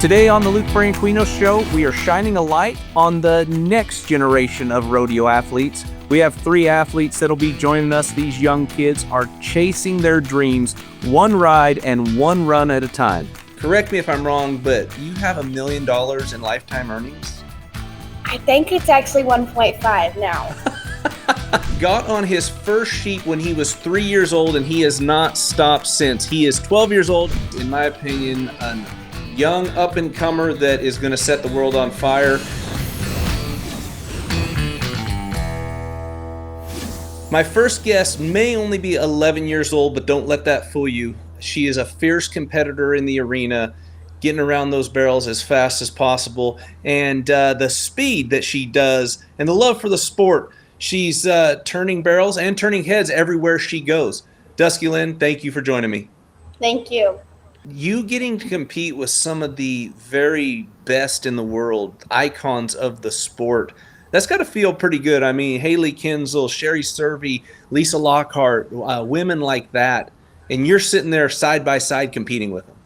Today on the Luke Branquinho Show, we are shining a light on the next generation of rodeo athletes. We have 3 athletes that'll be joining us. These young kids are chasing their dreams, one ride and one run at a time. Correct me if I'm wrong, but you have $1 million in lifetime earnings? I think it's actually 1.5 now. Got on his first sheep when he was 3 years old, and he has not stopped since. He is 12 years old, in my opinion, a young up-and-comer that is going to set the world on fire. My first guest may only be 11 years old, but don't let that fool you. She is a fierce competitor in the arena, getting around those barrels as fast as possible. And the speed that she does and the love for the sport, she's turning barrels and turning heads everywhere she goes. Dusky Lynn, thank you for joining me. Thank you. You getting to compete with some of the very best in the world, icons of the sport, that's got to feel pretty good. I mean, Haley Kinsel, Sherry Servey, Lisa Lockhart, women like that, and you're sitting there side by side competing with them.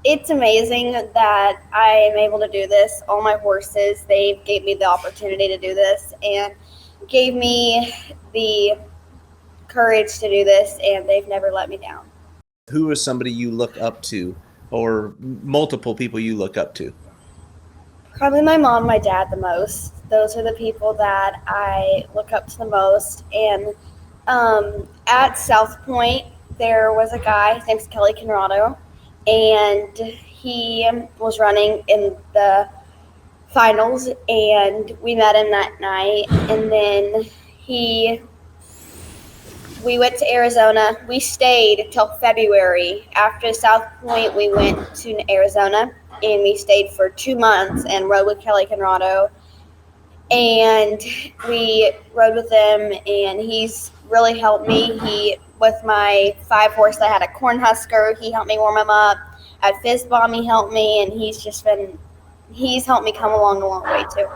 It's amazing that I am able to do this. All my horses, they gave me the opportunity to do this and gave me the courage to do this, and they've never let me down. Who is somebody you look up to, or multiple people you look up to? Probably my mom, my dad the most. Those are the people that I look up to the most. And at South Point, there was a guy, his name's Kelly Conrado, and he was running in the finals, and we met him that night. And then we went to Arizona. We stayed till February. After South Point, we went to Arizona, and we stayed for 2 months and rode with Kelly Conrado. And we rode with him, and he's really helped me. With my 5 horse, I had a Cornhusker. He helped me warm him up. At Fizzbomb, he helped me, and he's helped me come along a long way too.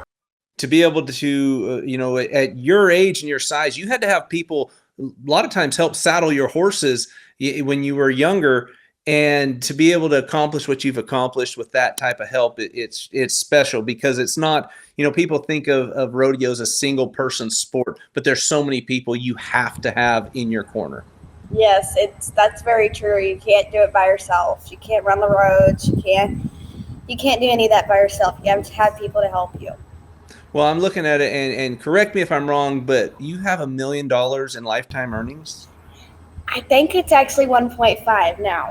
To be able to, at your age and your size, you had to have people a lot of times help saddle your horses when you were younger, and to be able to accomplish what you've accomplished with that type of help, it's special, because it's not, people think of rodeo as a single person sport, but there's so many people you have to have in your corner. Yes, that's very true. You can't do it by yourself. You can't run the roads. You can't do any of that by yourself. You have to have people to help you. Well, I'm looking at it, and correct me if I'm wrong, but you have $1 million in lifetime earnings? I think it's actually 1.5 now.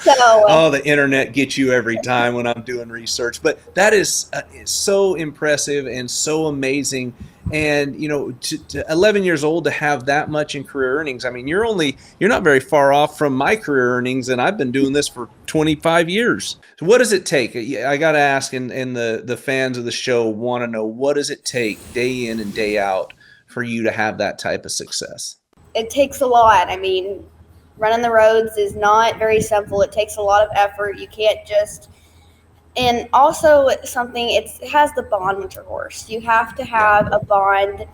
Oh, the internet gets you every time when I'm doing research. But that is so impressive and so amazing. And, to 11 years old to have that much in career earnings, I mean, you're not very far off from my career earnings, and I've been doing this for 25 years. So what does it take? I got to ask, and the fans of the show want to know, what does it take day in and day out for you to have that type of success? It takes a lot. I mean, running the roads is not very simple. It takes a lot of effort. You can't just, and also it has the bond with your horse. You have to have a bond.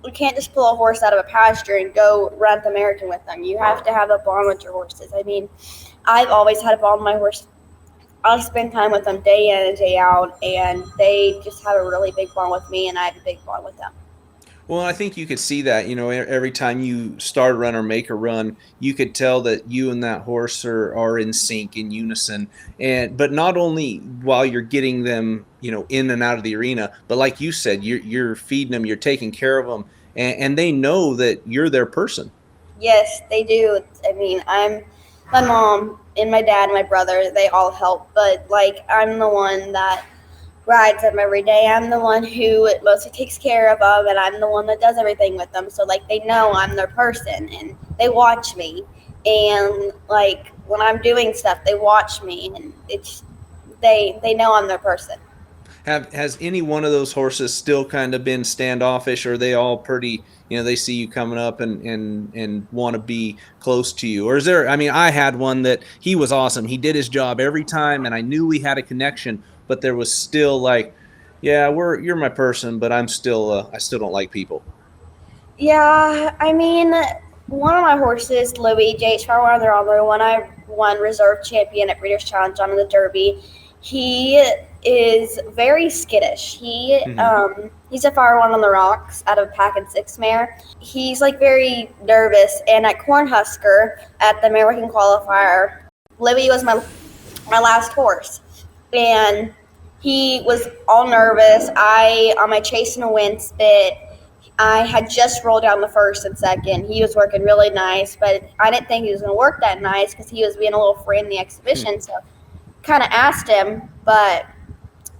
You can't just pull a horse out of a pasture and go run the American with them. You have to have a bond with your horses. I mean, I've always had a bond with my horse. I spend time with them day in and day out, and they just have a really big bond with me, and I have a big bond with them. Well, I think you could see that, every time you start a run or make a run, you could tell that you and that horse are in sync, in unison. But not only while you're getting them, in and out of the arena, but like you said, you're feeding them, you're taking care of them, and they know that you're their person. Yes, they do. I mean, my mom and my dad and my brother, they all help, but I'm the one that rides them every day. I'm the one who mostly takes care of them, and I'm the one that does everything with them. So they know I'm their person, and they watch me. And when I'm doing stuff, they watch me, and they know I'm their person. Has any one of those horses still kind of been standoffish, or are they all pretty, they see you coming up and want to be close to you? Or is there, I had one that he was awesome. He did his job every time, and I knew we had a connection, but there was still you're my person, but I still don't like people. Yeah, one of my horses, Louis, JH Power on the Armory, when I won reserve champion at Breeders' Challenge on the Derby, he is very skittish. He's a Fire One on the Rocks out of Pack and Six mare. He's like very nervous. And at Cornhusker at the American Qualifier, Louis was my last horse, and he was all nervous. On my chasing a wind spit, I had just rolled down the first and second. He was working really nice, but I didn't think he was going to work that nice because he was being a little free in the exhibition. So kind of asked him, but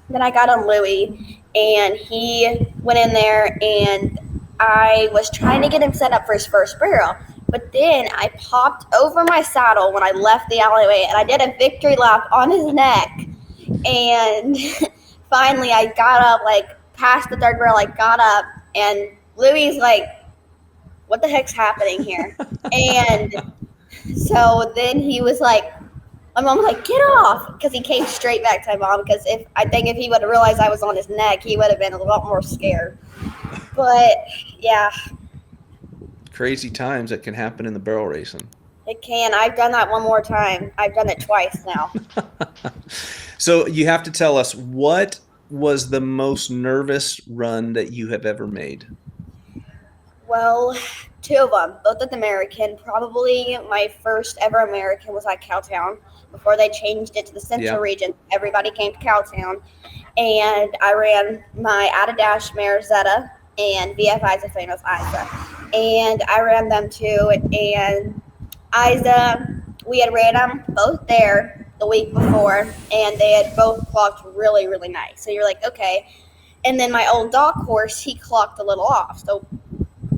then I got on Louis, and he went in there, and I was trying to get him set up for his first barrel. But then I popped over my saddle when I left the alleyway, and I did a victory lap on his neck. And finally I got up, like past the third barrel, I got up, and Louis like, what the heck's happening here? And so then he was like, my mom was like, get off, because he came straight back to my mom, because if he would have realized I was on his neck, he would have been a lot more scared. But yeah. Crazy times that can happen in the barrel racing. It can. I've done that one more time. I've done it twice now. So you have to tell us, what was the most nervous run that you have ever made? Well, two of them, both at the American. Probably my first ever American was at Cowtown before they changed it to the Central region. Everybody came to Cowtown, and I ran my At a Dash mare Zeta and VFI's Famous Isa, and I ran them too. And Isa, we had ran them both there the week before, and they had both clocked really, really nice. So you're like, okay. And then my old dog horse, he clocked a little off, so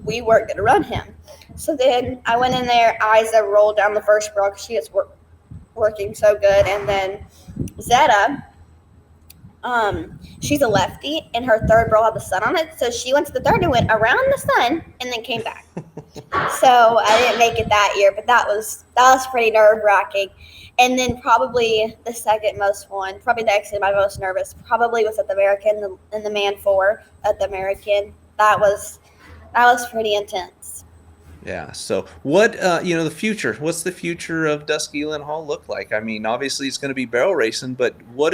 we weren't going to run him. So then I went in there. Isa rolled down the first barrel because she was working so good. And then Zeta, she's a lefty, and her third barrel had the sun on it. So she went to the third and went around the sun and then came back. So I didn't make it that year, but that was pretty nerve-wracking. And then probably the second most one, probably actually my most nervous, probably was at the American, in the Man 4 at the American. That was pretty intense. Yeah. So what, the future, what's the future of Dusky Lynn Hall look like? I mean, obviously it's going to be barrel racing, but what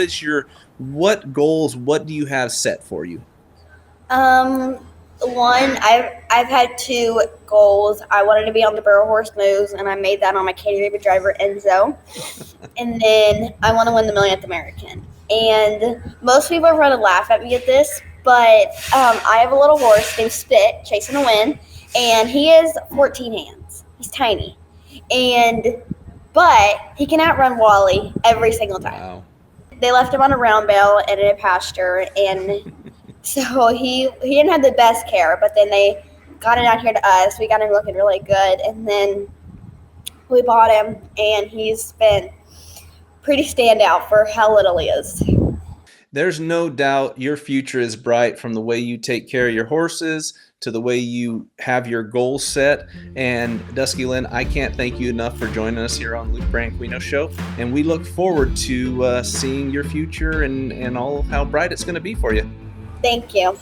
goals, what do you have set for you? One, I've had two goals. I wanted to be on the Barrel Horse News, and I made that on my Katie Baby driver Enzo. And then I want to win the Million at the American. And most people are going to laugh at me at this, but I have a little horse named Spit, chasing the wind, and he is 14 hands. He's tiny. But he can outrun Wally every single time. Wow. They left him on a round bale and in a pasture, and so he didn't have the best care, but then they got it out here to us. We got him looking really good, and then we bought him, and he's been pretty standout for how little he is. There's no doubt your future is bright, from the way you take care of your horses to the way you have your goals set. And Dusky Lynn, I can't thank you enough for joining us here on Luke Branquinho Show. And we look forward to seeing your future and all of how bright it's going to be for you. Thank you.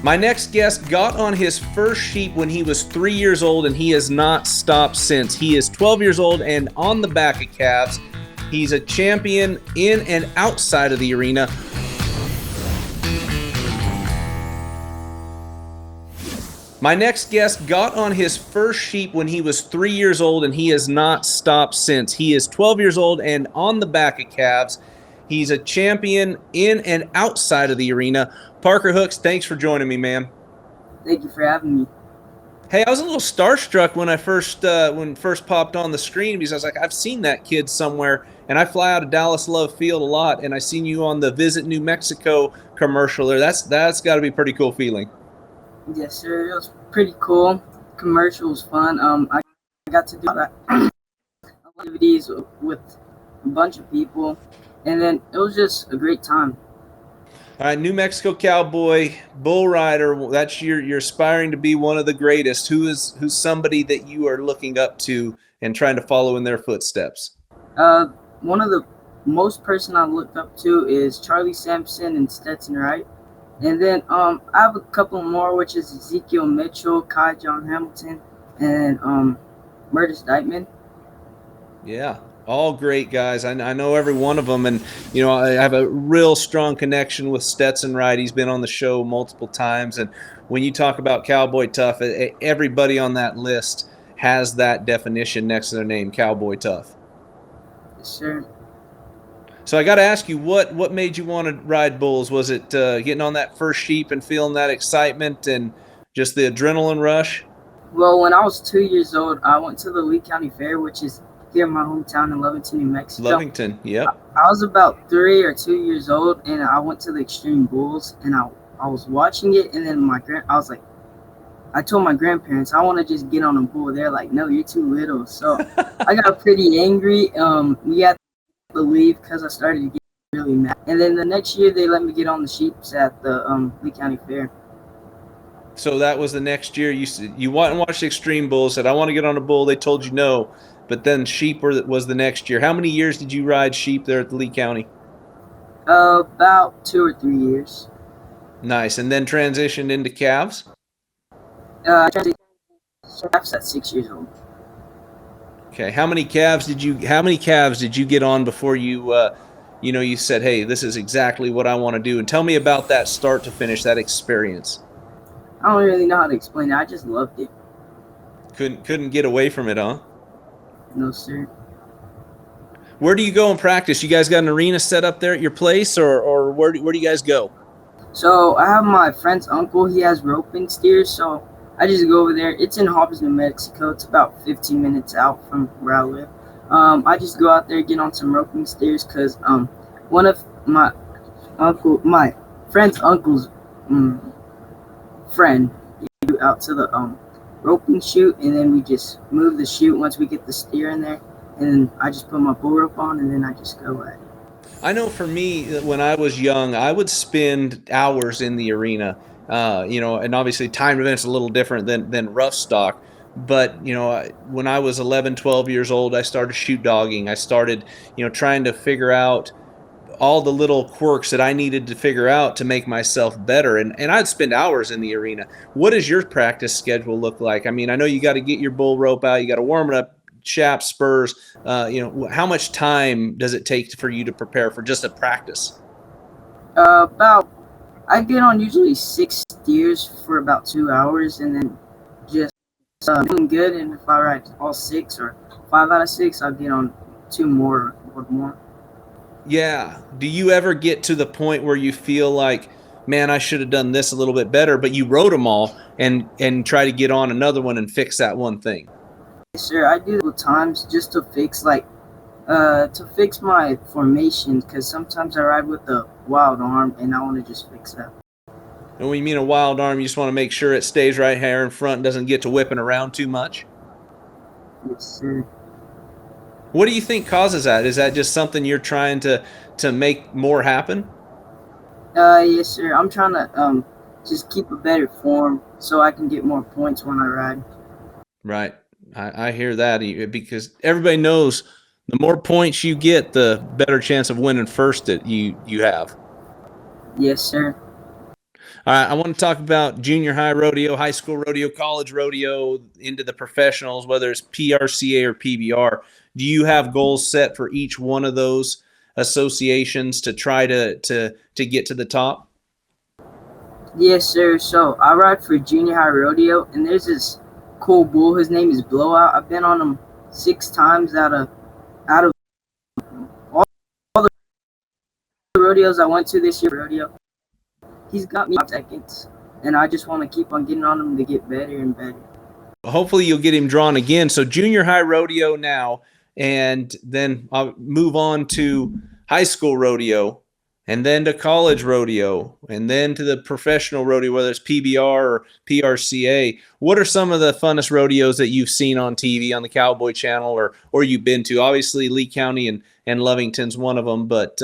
My next guest got on his first sheep when he was 3 years old, and he has not stopped since. He is 12 years old and on the back of calves. He's a champion in and outside of the arena. My next guest got on his first sheep when he was 3 years old, and he has not stopped since. He is 12 years old and on the back of calves. He's a champion in and outside of the arena. Parker Hooks, thanks for joining me, man. Thank you for having me. Hey, I was a little starstruck when I first popped on the screen, because I was like, I've seen that kid somewhere, and I fly out of Dallas Love Field a lot, and I seen you on the Visit New Mexico commercial there. That's got to be a pretty cool feeling. Yes, sir. It was pretty cool. Commercial was fun. I got to do activities with a bunch of people, and then it was just a great time. All right, New Mexico Cowboy, bull rider. That's you're aspiring to be one of the greatest. Who's somebody that you are looking up to and trying to follow in their footsteps? One of the most person I looked up to is Charlie Sampson and Stetson Wright. And then I have a couple more, which is Ezekiel Mitchell, Kai John Hamilton, and Murtis Dykeman. Yeah, all great guys. I know every one of them, and I have a real strong connection with Stetson Wright. He's been on the show multiple times, and when you talk about Cowboy Tough, everybody on that list has that definition next to their name, Cowboy Tough. Sure. So I got to ask you, what made you want to ride bulls? Was it getting on that first sheep and feeling that excitement and just the adrenaline rush? Well, when I was 2 years old, I went to the Lee County Fair, which is here in my hometown in Lovington, New Mexico. Lovington, yep. I was about 3 or 2 years old, and I went to the Extreme Bulls, and I was watching it, and then I told my grandparents, I want to just get on a bull. They're like, no, you're too little. So I got pretty angry. We had to leave because I started to get really mad. And then the next year, they let me get on the sheeps at the Lee County Fair. So that was the next year. You went and watched Extreme Bulls, said, I want to get on a bull. They told you no. But then sheep was the next year. How many years did you ride sheep there at the Lee County? About 2 or 3 years. Nice. And then transitioned into calves? I transitioned at 6 years old. Okay. How many calves did you get on before you said, hey, this is exactly what I want to do? And tell me about that start to finish, that experience. I don't really know how to explain it. I just loved it. Couldn't get away from it, huh? No, sir. Where do you go and practice? You guys got an arena set up there at your place, or where do you guys go? So I have my friend's uncle. He has roping steers, so I just go over there. It's in Hobbs, New Mexico. It's about 15 minutes out from where I live. I just go out there, get on some roping steers, because one of my friend's uncle's friend out to the roping chute, and then we just move the chute once we get the steer in there, and then I just put my bull rope on, and then I just go at it. I know for me, when I was young, I would spend hours in the arena, and obviously timed events a little different than rough stock. But, when I was 11, 12 years old, I started shoot dogging. I started, trying to figure out all the little quirks that I needed to figure out to make myself better. And I'd spend hours in the arena. What does your practice schedule look like? I mean, I know you got to get your bull rope out. You got to warm it up, chaps, spurs. How much time does it take for you to prepare for just a practice? I get on usually 6 steers for about 2 hours, and then just doing good. And if I ride all 6 or 5 out of 6, I'll get on 2 more or more. Yeah. Do you ever get to the point where you feel like, man, I should have done this a little bit better, but you rode them all and try to get on another one and fix that one thing? Yes, sir. I do it times just to fix my formations, because sometimes I ride with the wild arm and I want to just fix that. And when you mean a wild arm, you just want to make sure it stays right here in front and doesn't get to whipping around too much? Yes, sir. What do you think causes that? Is that just something you're trying to make more happen? Yes, sir. I'm trying to just keep a better form so I can get more points when I ride. Right. I hear that, because everybody knows the more points you get, the better chance of winning first that you have. Yes, sir. All right, I want to talk about junior high rodeo, high school rodeo, college rodeo, into the professionals, whether it's PRCA or PBR. Do you have goals set for each one of those associations to try to get to the top? Yes, sir. So I ride for junior high rodeo, and there's this cool bull. His name is Blowout. I've been on him 6 times out of all the rodeos I went to this year. Rodeo. He's got me 5 seconds, and I just want to keep on getting on him to get better and better. Hopefully you'll get him drawn again. So junior high rodeo now, and then I'll move on to high school rodeo, and then to college rodeo, and then to the professional rodeo, whether it's PBR or PRCA. What are some of the funnest rodeos that you've seen on TV on the Cowboy Channel or you've been to? Obviously Lee County and Lovington's one of them, but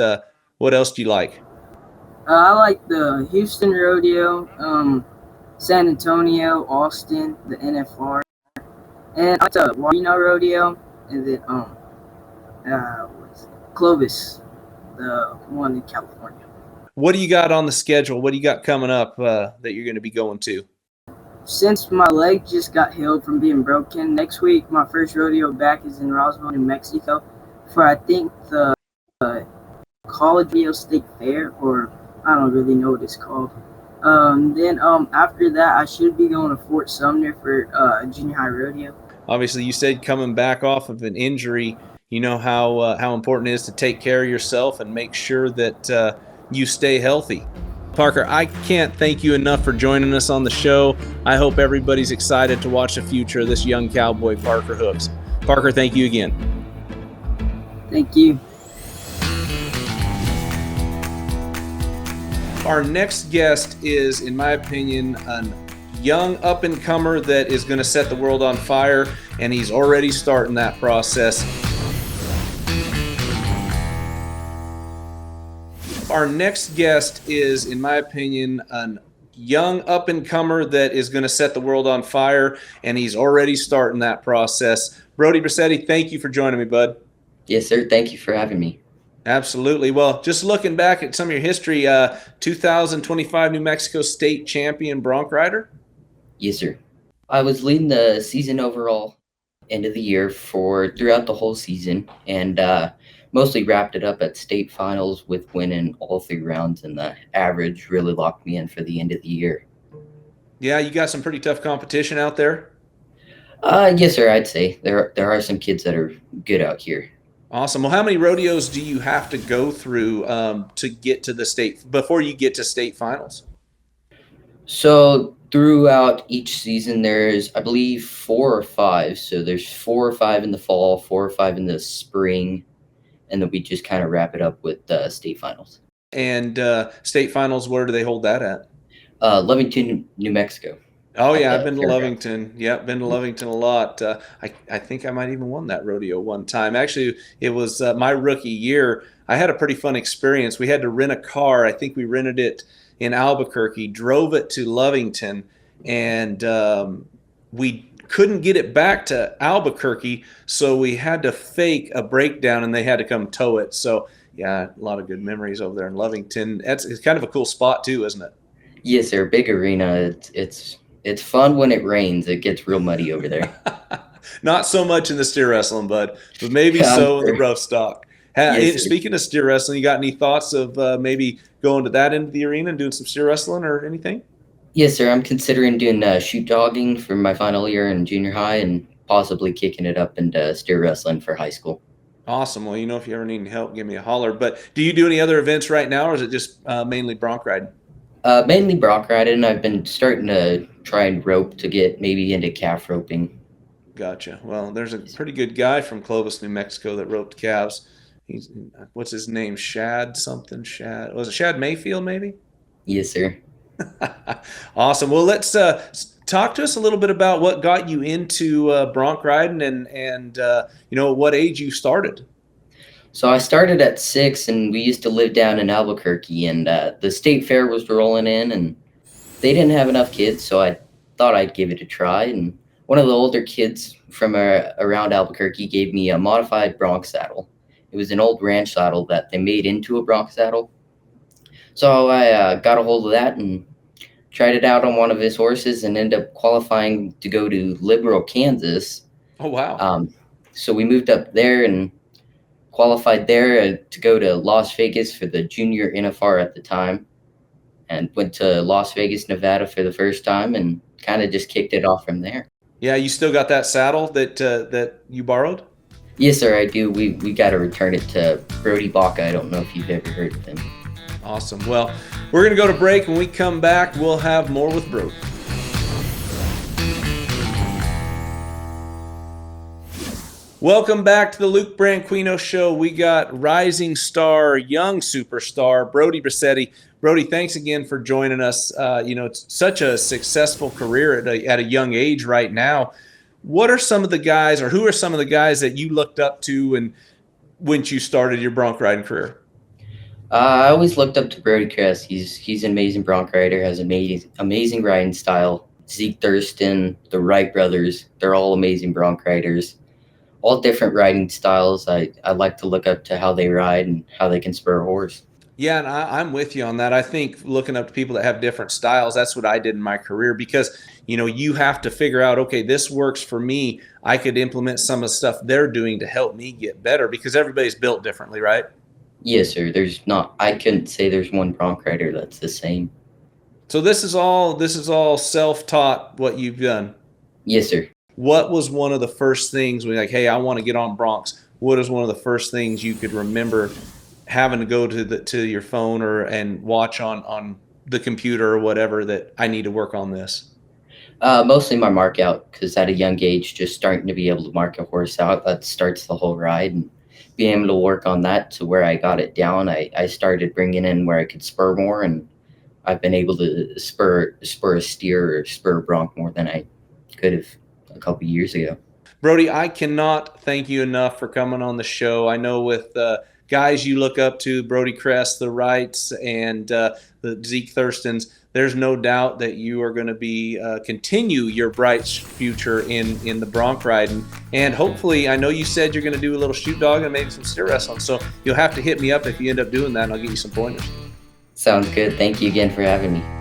what else do you like? I like the Houston Rodeo, San Antonio, Austin, the NFR, and I like the Reno Rodeo, and then Clovis, the one in California. What do you got on the schedule? What do you got coming up that you're going to be going to? Since my leg just got healed from being broken, next week my first rodeo back is in Roswell, New Mexico, for I think the Rodeo State Fair, or I don't really know what it's called. Then after that, I should be going to Fort Sumner for junior high rodeo. Obviously, you said coming back off of an injury, you know how important it is to take care of yourself and make sure that you stay healthy. Parker, I can't thank you enough for joining us on the show. I hope everybody's excited to watch the future of this young cowboy, Parker Hooks. Parker, thank you again. Thank you. Our next guest is, in my opinion, a young up-and-comer that is going to set the world on fire, and he's already starting that process. Our next guest is, in my opinion, a young up-and-comer that is going to set the world on fire, and he's already starting that process. Brody Bisetti, thank you for joining me, bud. Yes, sir. Thank you for having me. Absolutely. Well, just looking back at some of your history, 2025 New Mexico State champion bronc rider? Yes, sir. I was leading the season overall end of the year for throughout the whole season, and mostly wrapped it up at state finals with winning all 3 rounds, and the average really locked me in for the end of the year. Yeah, you got some pretty tough competition out there. Yes, sir. I'd say there are some kids that are good out here. Awesome. Well, how many rodeos do you have to go through to get to the state before you get to state finals? So throughout each season, there's, I believe, 4 or 5. So there's 4 or 5 in the fall, 4 or 5 in the spring, and then we just kind of wrap it up with state finals. And state finals, where do they hold that at? Lovington, New Mexico. Oh, yeah, I've been to Lovington. Yeah, been to Lovington a lot. I think I might even won that rodeo one time. Actually, it was my rookie year. I had a pretty fun experience. We had to rent a car. I think we rented it in Albuquerque, drove it to Lovington, and we couldn't get it back to Albuquerque, so we had to fake a breakdown, and they had to come tow it. So, yeah, a lot of good memories over there in Lovington. It's kind of a cool spot, too, isn't it? Yes, sir. Big arena. It's fun when it rains. It gets real muddy over there. Not so much in the steer wrestling, bud, but maybe so in the rough stock. Yes, Speaking of steer wrestling, you got any thoughts of maybe going to that end of the arena and doing some steer wrestling or anything? Yes, sir. I'm considering doing shoot dogging for my final year in junior high and possibly kicking it up into steer wrestling for high school. Awesome. Well, if you ever need any help, give me a holler. But do you do any other events right now, or is it just mainly bronc riding? Mainly bronc riding. I've been starting to try and rope to get maybe into calf roping. Gotcha. Well, there's a pretty good guy from Clovis, New Mexico that roped calves. What's his name? Shad something? Shad. Was it Shad Mayfield maybe? Yes, sir. Awesome. Well, let's talk to us a little bit about what got you into bronc riding and what age you started. So I started at 6, and we used to live down in Albuquerque, and the state fair was rolling in, and they didn't have enough kids, so I thought I'd give it a try. And one of the older kids from around Albuquerque gave me a modified bronc saddle. It was an old ranch saddle that they made into a bronc saddle. So I got a hold of that and tried it out on one of his horses and ended up qualifying to go to Liberal, Kansas. Oh, wow. So we moved up there and qualified there to go to Las Vegas for the junior NFR at the time, and went to Las Vegas, Nevada for the first time, and kind of just kicked it off from there. Yeah, you still got that saddle that you borrowed? Yes, sir, I do. We got to return it to Brody Bisetti. I don't know if you've ever heard of him. Awesome. Well, we're going to go to break. When we come back, we'll have more with Brody. Welcome back to the Luke Branquinho Show. We got rising star, young superstar, Brody Bisetti. Brody, thanks again for joining us. It's such a successful career at a young age right now. What are some of the guys, or who are some of the guys that you looked up to and when you started your bronc riding career? I always looked up to Brody Cress. He's an amazing bronc rider, has amazing riding style. Zeke Thurston, the Wright brothers, they're all amazing bronc riders. All different riding styles. I like to look up to how they ride and how they can spur a horse. Yeah, and I'm with you on that. I think looking up to people that have different styles, that's what I did in my career because, you have to figure out, okay, this works for me. I could implement some of the stuff they're doing to help me get better because everybody's built differently, right? Yes, sir. I couldn't say there's one bronc rider that's the same. So this is all self-taught what you've done. Yes, sir. What was one of the first things when you're like, hey, I want to get on broncs? What is one of the first things you could remember having to go to your phone and watch on the computer or whatever that I need to work on this? Mostly my mark out, because at a young age, just starting to be able to mark a horse out, that starts the whole ride. And being able to work on that to where I got it down, I started bringing in where I could spur more, and I've been able to spur a steer or spur a bronc more than I could have a couple years ago. Brody, I cannot thank you enough for coming on the show. I know with guys you look up to, Brody Crest, the Wrights, and the Zeke Thurstons, there's no doubt that you are going to be continue your bright future in the bronc riding. And hopefully, I know you said you're going to do a little shoot dog and maybe some steer wrestling. So you'll have to hit me up if you end up doing that, and I'll give you some pointers. Sounds good. Thank you again for having me.